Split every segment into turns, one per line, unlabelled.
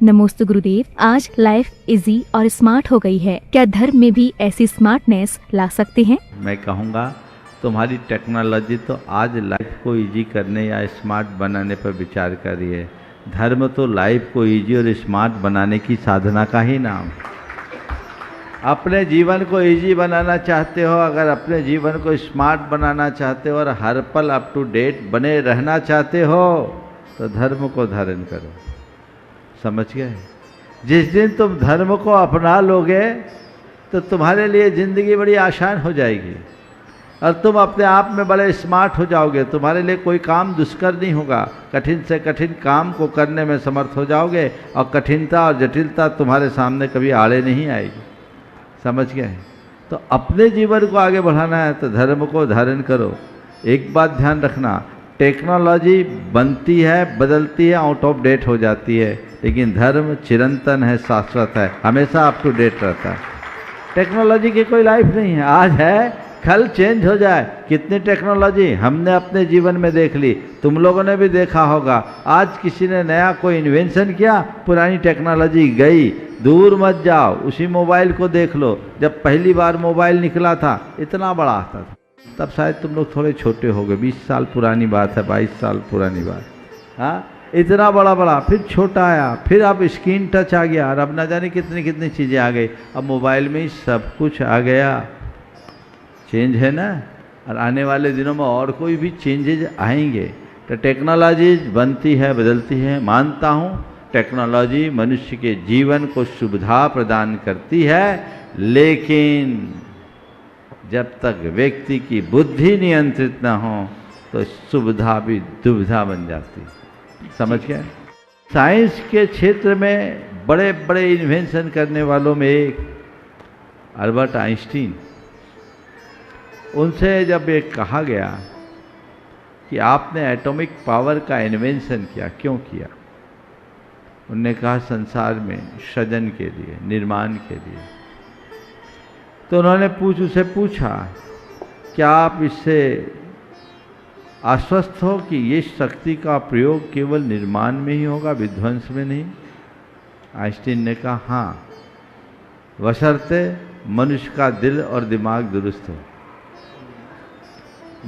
नमोस्तु गुरुदेव। आज life easy और स्मार्ट हो गई है, क्या धर्म में भी ऐसी स्मार्टनेस ला सकते हैं?
मैं कहूँगा तुम्हारी टेक्नोलॉजी तो आज लाइफ को इजी करने या स्मार्ट बनाने पर विचार कर रही है। धर्म तो लाइफ को इजी और स्मार्ट बनाने की साधना का ही नाम। अपने जीवन को इजी बनाना चाहते हो, अगर अपने जीवन को स्मार्ट बनाना चाहते हो और हर पल अप टू डेट बने रहना चाहते हो तो धर्म को धारण करो। समझ गए? जिस दिन तुम धर्म को अपना लोगे तो तुम्हारे लिए ज़िंदगी बड़ी आसान हो जाएगी और तुम अपने आप में बड़े स्मार्ट हो जाओगे। तुम्हारे लिए कोई काम दुष्कर नहीं होगा, कठिन से कठिन काम को करने में समर्थ हो जाओगे और कठिनता और जटिलता तुम्हारे सामने कभी आड़े नहीं आएगी। समझ गए? तो अपने जीवन को आगे बढ़ाना है तो धर्म को धारण करो। एक बात ध्यान रखना, टेक्नोलॉजी बनती है, बदलती है, आउट ऑफ डेट हो जाती है, लेकिन धर्म चिरंतन है, शाश्वत है, हमेशा अप टू डेट रहता है। टेक्नोलॉजी की कोई लाइफ नहीं है, आज है कल चेंज हो जाए। कितनी टेक्नोलॉजी हमने अपने जीवन में देख ली, तुम लोगों ने भी देखा होगा। आज किसी ने नया कोई इन्वेंशन किया, पुरानी टेक्नोलॉजी गई। दूर मत जाओ, उसी मोबाइल को देख लो। जब पहली बार मोबाइल निकला था इतना बड़ा आता था, तब शायद तुम लोग थोड़े छोटे हो गए, 20 साल पुरानी बात है, 22 साल पुरानी बात। हाँ, इतना बड़ा बड़ा, फिर छोटा आया, फिर अब स्क्रीन टच आ गया और अब ना जाने कितनी कितनी चीज़ें आ गई। अब मोबाइल में ही सब कुछ आ गया। चेंज है ना, और आने वाले दिनों में और कोई भी चेंजेज आएंगे। तो टेक्नोलॉजी बनती है, बदलती है, मानता हूँ। टेक्नोलॉजी मनुष्य के जीवन को सुविधा प्रदान करती है, लेकिन जब तक व्यक्ति की बुद्धि नियंत्रित न हो तो सुविधा भी दुविधा बन जाती। समझ गए? साइंस के क्षेत्र में बड़े बड़े इन्वेंशन करने वालों में एक अल्बर्ट आइंस्टीन। उनसे जब एक कहा गया कि आपने एटॉमिक पावर का इन्वेंशन किया, क्यों किया? उन्होंने कहा संसार में सृजन के लिए, निर्माण के लिए। तो उन्होंने उससे पूछा, क्या आप इससे आश्वस्त हो कि ये शक्ति का प्रयोग केवल निर्माण में ही होगा, विध्वंस में नहीं? आइंस्टीन ने कहा हाँ, बशर्ते मनुष्य का दिल और दिमाग दुरुस्त हो।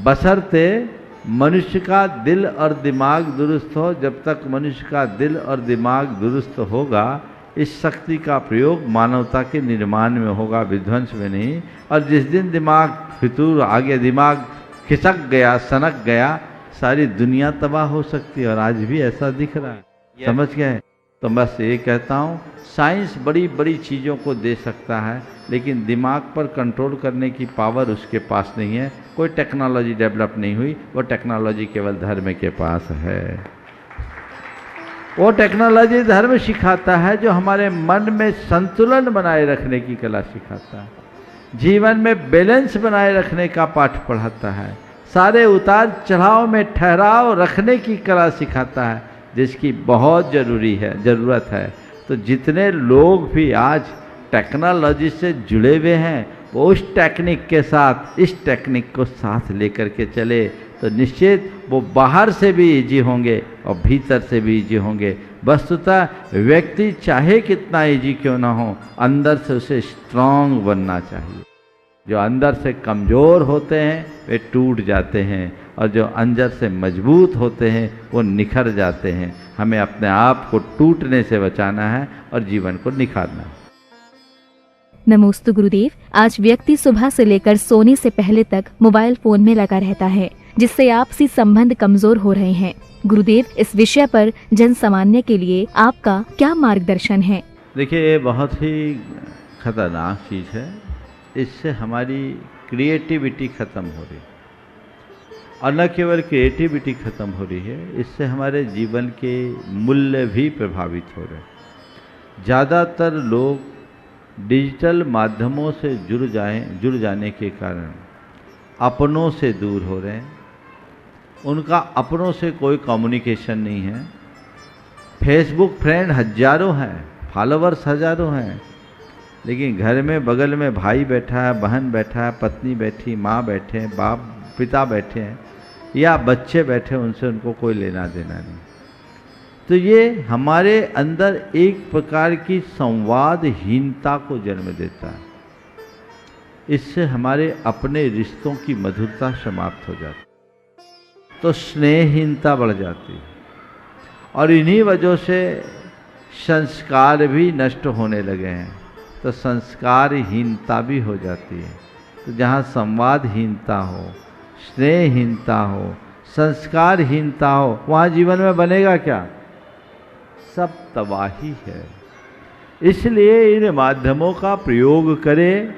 बशर्ते मनुष्य का दिल और दिमाग दुरुस्त हो। जब तक मनुष्य का दिल और दिमाग दुरुस्त होगा, इस शक्ति का प्रयोग मानवता के निर्माण में होगा, विध्वंस में नहीं। और जिस दिन दिमाग फितूर आ गया, दिमाग खिसक गया, सनक गया, सारी दुनिया तबाह हो सकती है और आज भी ऐसा दिख रहा है। समझ गए? तो बस ये कहता हूँ, साइंस बड़ी बड़ी चीज़ों को दे सकता है, लेकिन दिमाग पर कंट्रोल करने की पावर उसके पास नहीं है। कोई टेक्नोलॉजी डेवलप नहीं हुई, वो टेक्नोलॉजी केवल धर्म के पास है। वो टेक्नोलॉजी धर्म सिखाता है जो हमारे मन में संतुलन बनाए रखने की कला सिखाता है, जीवन में बैलेंस बनाए रखने का पाठ पढ़ाता है, सारे उतार चढ़ाव में ठहराव रखने की कला सिखाता है, जिसकी बहुत ज़रूरत है। तो जितने लोग भी आज टेक्नोलॉजी से जुड़े हुए हैं, वो उस टेक्निक के साथ इस टेक्निक को साथ लेकर के चले तो निश्चित वो बाहर से भी इजी होंगे और भीतर से भी इजी होंगे। वस्तुतः व्यक्ति चाहे कितना इजी क्यों ना हो, अंदर से उसे स्ट्रांग बनना चाहिए। जो अंदर से कमज़ोर होते हैं वे टूट जाते हैं और जो अंदर से मजबूत होते हैं वो निखर जाते हैं। हमें अपने आप को टूटने से बचाना है और जीवन को निखारना है।
नमोस्तु गुरुदेव। आज व्यक्ति सुबह से लेकर सोने से पहले तक मोबाइल फोन में लगा रहता है, जिससे आपसी संबंध कमजोर हो रहे हैं। गुरुदेव, इस विषय पर जन सामान्य के लिए आपका क्या मार्गदर्शन है?
देखिए, ये बहुत ही खतरनाक चीज़ है। इससे हमारी क्रिएटिविटी ख़त्म हो रही, और न केवल क्रिएटिविटी ख़त्म हो रही है, इससे हमारे जीवन के मूल्य भी प्रभावित हो रहे हैं। ज़्यादातर लोग डिजिटल माध्यमों से जुड़ जाने के कारण अपनों से दूर हो रहे हैं। उनका अपनों से कोई कम्युनिकेशन नहीं है। फेसबुक फ्रेंड हजारों हैं, फॉलोअर्स हजारों हैं, लेकिन घर में बगल में भाई बैठा है, बहन बैठा है, पत्नी बैठी, माँ बैठे हैं, बाप पिता बैठे हैं या बच्चे बैठे, उनसे उनको कोई लेना देना नहीं। तो ये हमारे अंदर एक प्रकार की संवादहीनता को जन्म देता है। इससे हमारे अपने रिश्तों की मधुरता समाप्त हो जाती, तो स्नेहहीनता बढ़ जाती है, और इन्हीं वजह से संस्कार भी नष्ट होने लगे हैं, तो संस्कारहीनता भी हो जाती है। तो जहाँ संवादहीनता हो, स्नेहहीनता हो, संस्कारहीनता हो, वहाँ जीवन में बनेगा क्या? सब तबाही है। इसलिए इन माध्यमों का प्रयोग करें,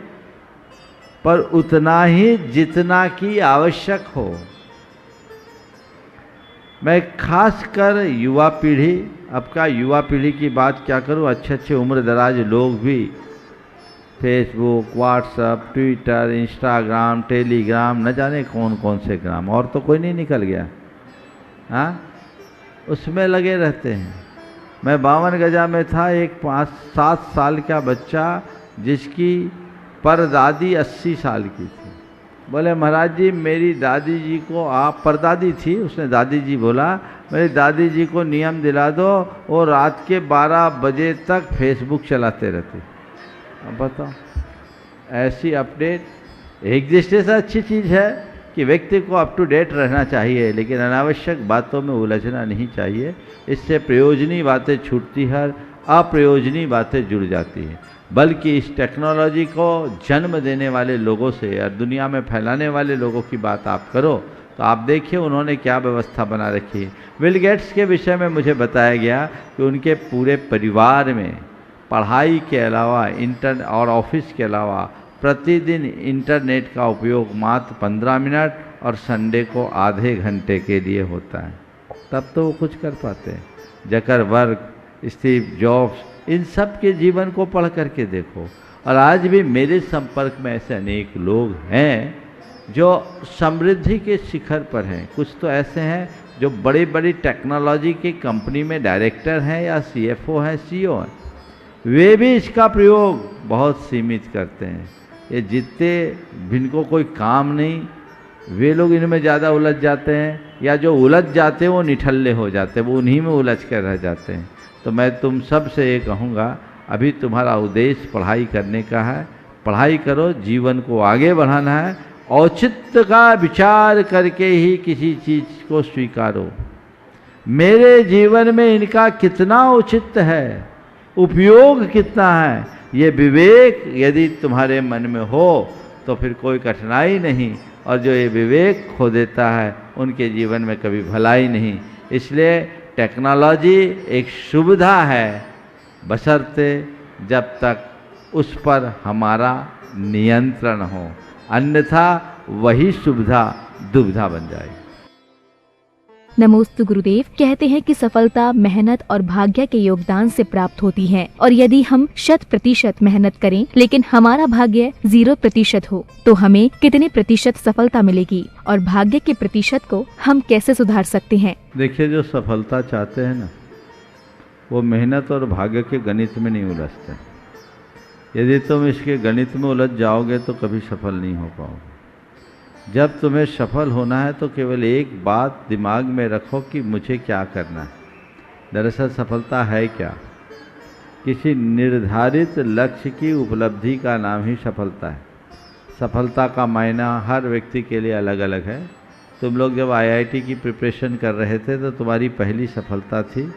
पर उतना ही जितना की आवश्यक हो। मैं खासकर युवा पीढ़ी, अब का युवा पीढ़ी की बात क्या करूं, अच्छे अच्छे उम्र दराज लोग भी Facebook, WhatsApp, Twitter, Instagram, Telegram, न जाने कौन कौन से ग्राम, और तो कोई नहीं निकल गया, हाँ, उसमें लगे रहते हैं। मैं 52 गजा में था, एक 5-7 साल का बच्चा जिसकी परदादी 80 साल की थी, बोले महाराज जी मेरी दादी जी को आप, परदादी थी, उसने दादी जी बोला मेरी दादी जी को नियम दिला दो, वो रात के 12 बजे तक फेसबुक चलाते रहते। अब बताओ, ऐसी अपडेट। एक दृष्टि से अच्छी चीज़ है कि व्यक्ति को अप टू डेट रहना चाहिए, लेकिन अनावश्यक बातों में उलझना नहीं चाहिए। इससे प्रयोजनीय बातें छूटती है, अप्रयोजनीय बातें जुड़ जाती हैं। बल्कि इस टेक्नोलॉजी को जन्म देने वाले लोगों से और दुनिया में फैलाने वाले लोगों की बात आप करो तो आप देखिए उन्होंने क्या व्यवस्था बना रखी है। बिल गेट्स के विषय में मुझे बताया गया कि उनके पूरे परिवार में पढ़ाई के अलावा इंटरनेट और ऑफिस के अलावा प्रतिदिन इंटरनेट का उपयोग मात्र 15 मिनट और संडे को आधे घंटे के लिए होता है। तब तो वो कुछ कर पाते हैं। जकरबर्ग, स्टीव जॉब्स, इन सब के जीवन को पढ़ करके देखो। और आज भी मेरे संपर्क में ऐसे अनेक लोग हैं जो समृद्धि के शिखर पर हैं। कुछ तो ऐसे हैं जो बड़ी बड़ी टेक्नोलॉजी की कंपनी में डायरेक्टर हैं या सीएफओ हैं, सीईओ हैं। वे भी इसका प्रयोग बहुत सीमित करते हैं। ये जितने जिनको कोई काम नहीं, वे लोग इनमें ज़्यादा उलझ जाते हैं, या जो उलझ जाते हैं वो निठल्ले हो जाते हैं, वो उन्हीं में उलझ कर रह जाते हैं। तो मैं तुम सब से ये कहूँगा, अभी तुम्हारा उद्देश्य पढ़ाई करने का है, पढ़ाई करो, जीवन को आगे बढ़ाना है। औचित्य का विचार करके ही किसी चीज़ को स्वीकारो। मेरे जीवन में इनका कितना औचित्य है, उपयोग कितना है, ये विवेक यदि तुम्हारे मन में हो तो फिर कोई कठिनाई नहीं। और जो ये विवेक खो देता है उनके जीवन में कभी भलाई नहीं। इसलिए टेक्नोलॉजी एक सुविधा है, बशर्ते जब तक उस पर हमारा नियंत्रण हो, अन्यथा वही सुविधा दुविधा बन जाएगी।
नमोस्तु गुरुदेव। कहते हैं कि सफलता मेहनत और भाग्य के योगदान से प्राप्त होती है, और यदि हम 100% मेहनत करें लेकिन हमारा भाग्य 0% हो तो हमें कितने प्रतिशत सफलता मिलेगी, और भाग्य के प्रतिशत को हम कैसे सुधार सकते हैं?
देखिए, जो सफलता चाहते हैं ना, वो मेहनत और भाग्य के गणित में नहीं उलझते। यदि तुम इसके गणित में उलझ जाओगे तो कभी सफल नहीं हो पाओगे। जब तुम्हें सफल होना है तो केवल एक बात दिमाग में रखो कि मुझे क्या करना है। दरअसल सफलता है क्या? किसी निर्धारित लक्ष्य की उपलब्धि का नाम ही सफलता है। सफलता का मायना हर व्यक्ति के लिए अलग अलग है। तुम लोग जब आईआईटी की प्रिपरेशन कर रहे थे तो तुम्हारी पहली सफलता थी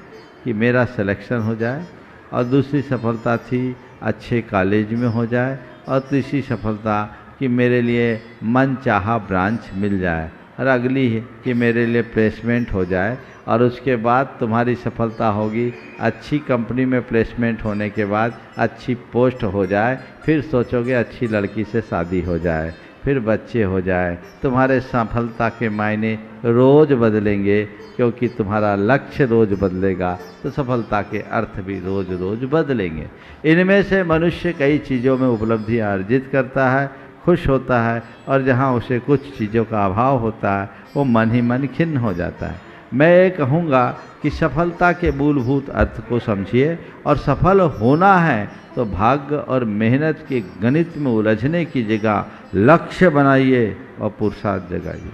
कि मेरा सिलेक्शन हो जाए, और दूसरी सफलता थी अच्छे कॉलेज में हो जाए, और तीसरी सफलता कि मेरे लिए मन चाहा ब्रांच मिल जाए, और अगली है कि मेरे लिए प्लेसमेंट हो जाए। और उसके बाद तुम्हारी सफलता होगी अच्छी कंपनी में प्लेसमेंट होने के बाद अच्छी पोस्ट हो जाए। फिर सोचोगे अच्छी लड़की से शादी हो जाए, फिर बच्चे हो जाए। तुम्हारे सफलता के मायने रोज़ बदलेंगे, क्योंकि तुम्हारा लक्ष्य रोज़ बदलेगा तो सफलता के अर्थ भी रोज़ रोज़ बदलेंगे। इनमें से मनुष्य कई चीज़ों में उपलब्धियाँ अर्जित करता है, खुश होता है, और जहाँ उसे कुछ चीज़ों का अभाव होता है वो मन ही मन खिन्न हो जाता है। मैं ये कहूँगा कि सफलता के मूलभूत अर्थ को समझिए, और सफल होना है तो भाग्य और मेहनत के गणित में उलझने की जगह लक्ष्य बनाइए और पुरुषार्थ जगाइए।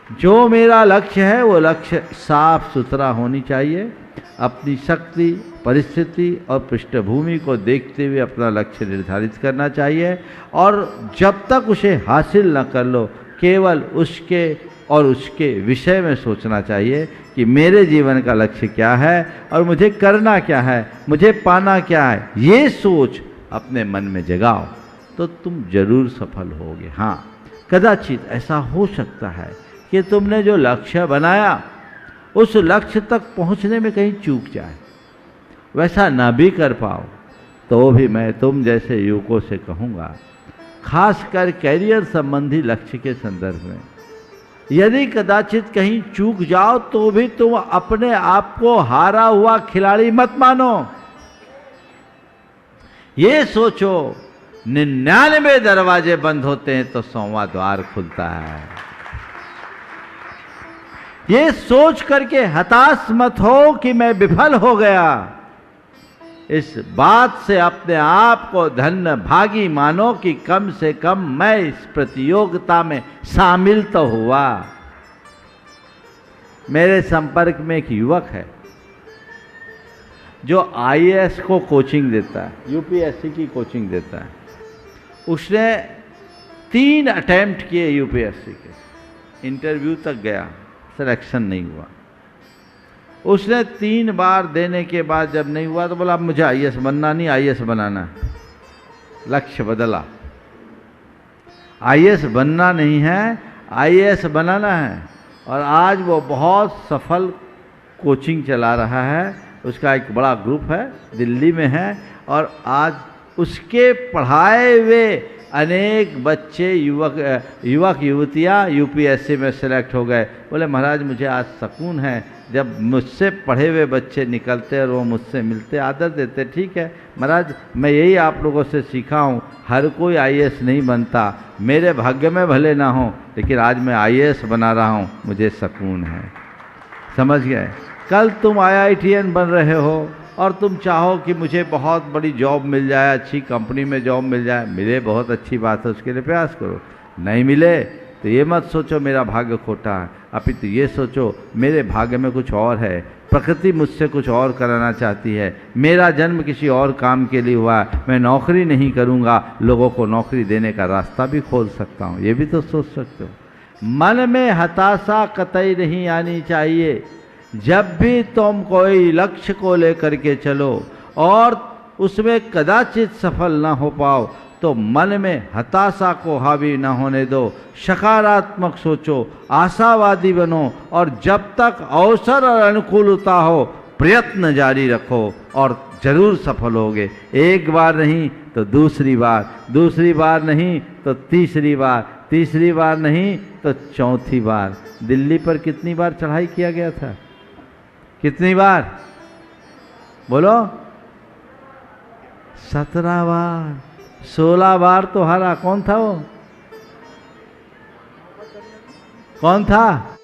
जो मेरा लक्ष्य है वो लक्ष्य साफ सुथरा होनी चाहिए। अपनी शक्ति, परिस्थिति और पृष्ठभूमि को देखते हुए अपना लक्ष्य निर्धारित करना चाहिए और जब तक उसे हासिल न कर लो केवल उसके और उसके विषय में सोचना चाहिए कि मेरे जीवन का लक्ष्य क्या है और मुझे करना क्या है, मुझे पाना क्या है। ये सोच अपने मन में जगाओ तो तुम जरूर सफल होगे। हाँ, कदाचित ऐसा हो सकता है कि तुमने जो लक्ष्य बनाया उस लक्ष्य तक पहुंचने में कहीं चूक जाए, वैसा ना भी कर पाओ तो भी मैं तुम जैसे युवकों से कहूँगा, खासकर कैरियर संबंधी लक्ष्य के संदर्भ में, यदि कदाचित कहीं चूक जाओ तो भी तुम अपने आप को हारा हुआ खिलाड़ी मत मानो। ये सोचो 99 दरवाजे बंद होते हैं तो 100वां द्वार खुलता है। ये सोच करके हताश मत हो कि मैं विफल हो गया। इस बात से अपने आप को धन्य भागी मानो कि कम से कम मैं इस प्रतियोगिता में शामिल तो हुआ। मेरे संपर्क में एक युवक है जो आईएएस को कोचिंग देता है, यूपीएससी की कोचिंग देता है। उसने 3 अटेम्प्ट किए यूपीएससी के, इंटरव्यू तक गया, सिलेक्शन नहीं हुआ। उसने 3 बार देने के बाद जब नहीं हुआ तो बोला अब मुझे आईएएस बनना नहीं, आईएएस बनाना है। लक्ष्य बदला, आईएएस बनना नहीं है, आईएएस बनाना है। और आज वो बहुत सफल कोचिंग चला रहा है। उसका एक बड़ा ग्रुप है, दिल्ली में है और आज उसके पढ़ाए हुए अनेक बच्चे, युवक युवतियाँ यूपीएससी में सेलेक्ट हो गए। बोले महाराज मुझे आज सुकून है जब मुझसे पढ़े हुए बच्चे निकलते और वो मुझसे मिलते, आदर देते। ठीक है महाराज, मैं यही आप लोगों से सीखा हूँ, हर कोई आईएएस नहीं बनता, मेरे भाग्य में भले ना हो लेकिन आज मैं आईएएस बना रहा हूँ, मुझे सुकून है। समझ गए? कल तुम IITN बन रहे हो और तुम चाहो कि मुझे बहुत बड़ी जॉब मिल जाए, अच्छी कंपनी में जॉब मिल जाए। मिले बहुत अच्छी बात है, उसके लिए प्रयास करो। नहीं मिले तो ये मत सोचो मेरा भाग्य खोटा है, अपितु ये सोचो मेरे भाग्य में कुछ और है, प्रकृति मुझसे कुछ और कराना चाहती है, मेरा जन्म किसी और काम के लिए हुआ है, मैं नौकरी नहीं करूँगा, लोगों को नौकरी देने का रास्ता भी खोल सकता हूँ। ये भी तो सोच सकते हो। मन में हताशा कतई नहीं आनी चाहिए। जब भी तुम कोई लक्ष्य को लेकर के चलो और उसमें कदाचित सफल ना हो पाओ तो मन में हताशा को हावी ना होने दो, सकारात्मक सोचो, आशावादी बनो और जब तक अवसर और अनुकूलता हो प्रयत्न जारी रखो और जरूर सफल होगे। एक बार नहीं तो दूसरी बार, दूसरी बार नहीं तो तीसरी बार, तीसरी बार नहीं तो चौथी बार। दिल्ली पर कितनी बार चढ़ाई किया गया था? कितनी बार बोलो? 17 बार, 16 बार तो हारा। कौन था वो? कौन था?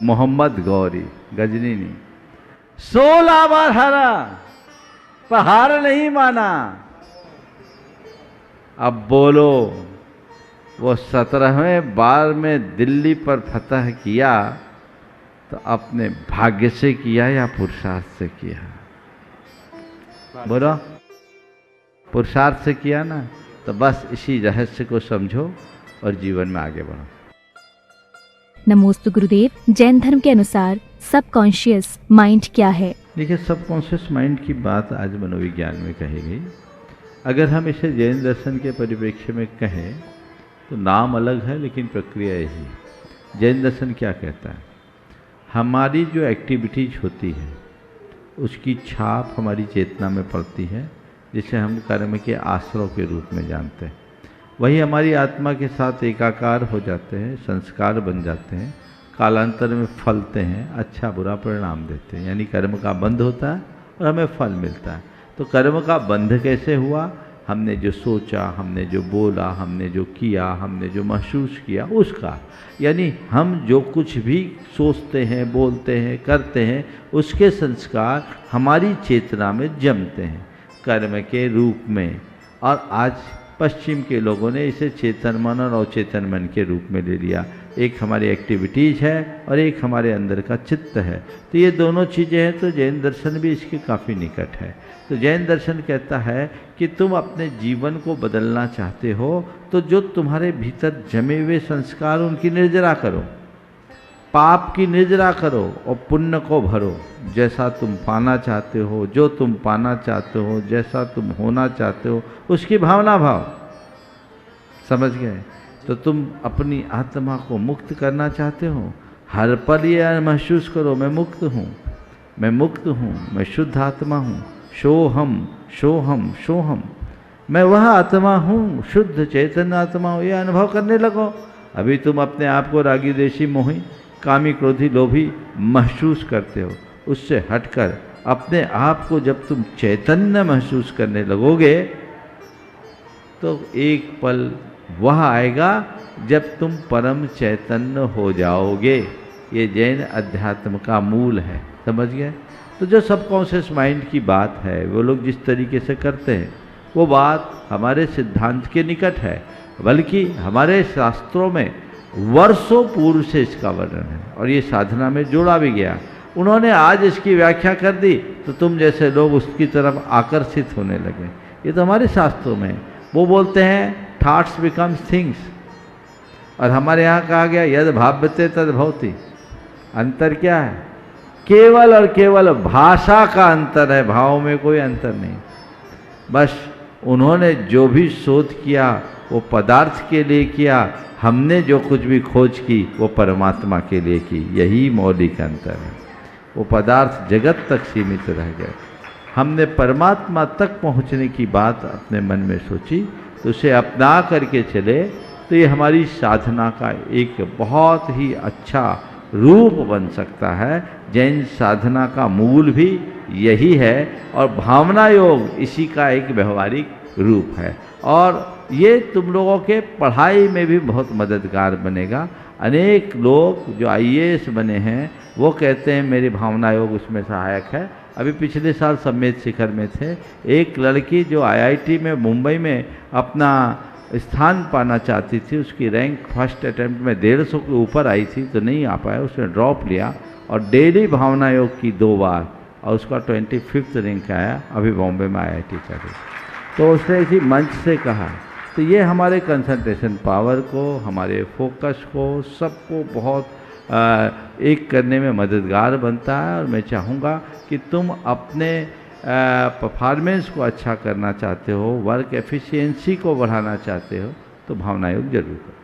मोहम्मद गौरी, गजनी नहीं। 16 बार हारा पर हार नहीं माना। अब बोलो वो 17वें बार में दिल्ली पर फतह किया तो अपने भाग्य से किया या पुरुषार्थ से किया? बोलो, पुरुषार्थ से किया ना। तो बस इसी रहस्य को समझो और जीवन में आगे बढ़ो।
नमोस्तु गुरुदेव, जैन धर्म के अनुसार सबकॉन्शियस माइंड क्या है?
देखिए, सबकॉन्शियस माइंड की बात आज मनोविज्ञान में कही गई। अगर हम इसे जैन दर्शन के परिप्रेक्ष्य में कहें तो नाम अलग है लेकिन प्रक्रिया यही। जैन दर्शन क्या कहता है? हमारी जो एक्टिविटीज होती है उसकी छाप हमारी चेतना में पड़ती है, जिसे हम कर्म के आश्रव के रूप में जानते हैं। वही हमारी आत्मा के साथ एकाकार हो जाते हैं, संस्कार बन जाते हैं, कालांतर में फलते हैं, अच्छा बुरा परिणाम देते हैं। यानी कर्म का बंध होता है और हमें फल मिलता है। तो कर्म का बंध कैसे हुआ? हमने जो सोचा, हमने जो बोला, हमने जो किया, हमने जो महसूस किया उसका। यानी हम जो कुछ भी सोचते हैं, बोलते हैं, करते हैं, उसके संस्कार हमारी चेतना में जमते हैं कर्म के रूप में। और आज पश्चिम के लोगों ने इसे चेतन मन और अचेतन मन के रूप में ले लिया। एक हमारी एक्टिविटीज़ है और एक हमारे अंदर का चित्त है। तो ये दोनों चीज़ें हैं, तो जैन दर्शन भी इसके काफ़ी निकट है। तो जैन दर्शन कहता है कि तुम अपने जीवन को बदलना चाहते हो तो जो तुम्हारे भीतर जमे हुए संस्कार उनकी निर्जरा करो, पाप की निर्जरा करो और पुण्य को भरो। जैसा तुम पाना चाहते हो, जो तुम पाना चाहते हो, जैसा तुम होना चाहते हो, उसकी भावना भाव। समझ गए? तो तुम अपनी आत्मा को मुक्त करना चाहते हो, हर पल ये महसूस करो मैं मुक्त हूँ, मैं मुक्त हूँ, मैं शुद्ध आत्मा हूँ, सोहम सोहम सोहम, मैं वह आत्मा हूँ, शुद्ध चैतन्य आत्मा हूँ, ये अनुभव करने लगो। अभी तुम अपने आप को रागी देशी मोही कामी क्रोधी लोभी महसूस करते हो, उससे हटकर अपने आप को जब तुम चैतन्य महसूस करने लगोगे तो एक पल वह आएगा जब तुम परम चैतन्य हो जाओगे। ये जैन अध्यात्म का मूल है। समझ गए? तो जो सबकॉन्शियस माइंड की बात है वो लोग जिस तरीके से करते हैं वो बात हमारे सिद्धांत के निकट है, बल्कि हमारे शास्त्रों में वर्षों पूर्व से इसका वर्णन है और ये साधना में जोड़ा भी गया। उन्होंने आज इसकी व्याख्या कर दी तो तुम जैसे लोग उसकी तरफ आकर्षित होने लगे। ये तो हमारे शास्त्रों में वो बोलते हैं थॉट्स बिकम्स थिंग्स, और हमारे यहाँ कहा गया यद भाव्यते तद भवति। अंतर क्या है? केवल और केवल भाषा का अंतर है, भाव में कोई अंतर नहीं। बस उन्होंने जो भी शोध किया वो पदार्थ के लिए किया, हमने जो कुछ भी खोज की वो परमात्मा के लिए की। यही मौलिक अंतर है। वो पदार्थ जगत तक सीमित रह गए, हमने परमात्मा तक पहुंचने की बात अपने मन में सोची तो उसे अपना करके चले तो ये हमारी साधना का एक बहुत ही अच्छा रूप बन सकता है। जैन साधना का मूल भी यही है और भावना योग इसी का एक व्यवहारिक रूप है, और ये तुम लोगों के पढ़ाई में भी बहुत मददगार बनेगा। अनेक लोग जो IAS बने हैं वो कहते हैं मेरी भावना योग उसमें सहायक है। अभी पिछले साल सम्मेद शिखर में थे, एक लड़की जो IIT में मुंबई में अपना स्थान पाना चाहती थी, उसकी रैंक फर्स्ट अटेम्प्ट में 150 के ऊपर आई थी तो नहीं आ पाया, उसने ड्रॉप लिया और डेली भावना योग की 2 बार और उसका 25th रैंक आया। अभी बॉम्बे में IIT कर रही। तो उसने इसी मंच से कहा। तो ये हमारे कंसंट्रेशन पावर को, हमारे फोकस को, सबको बहुत एक करने में मददगार बनता है। और मैं चाहूँगा कि तुम अपने परफॉर्मेंस को अच्छा करना चाहते हो, वर्क एफिशिएंसी को बढ़ाना चाहते हो तो भावना योग जरूर करो।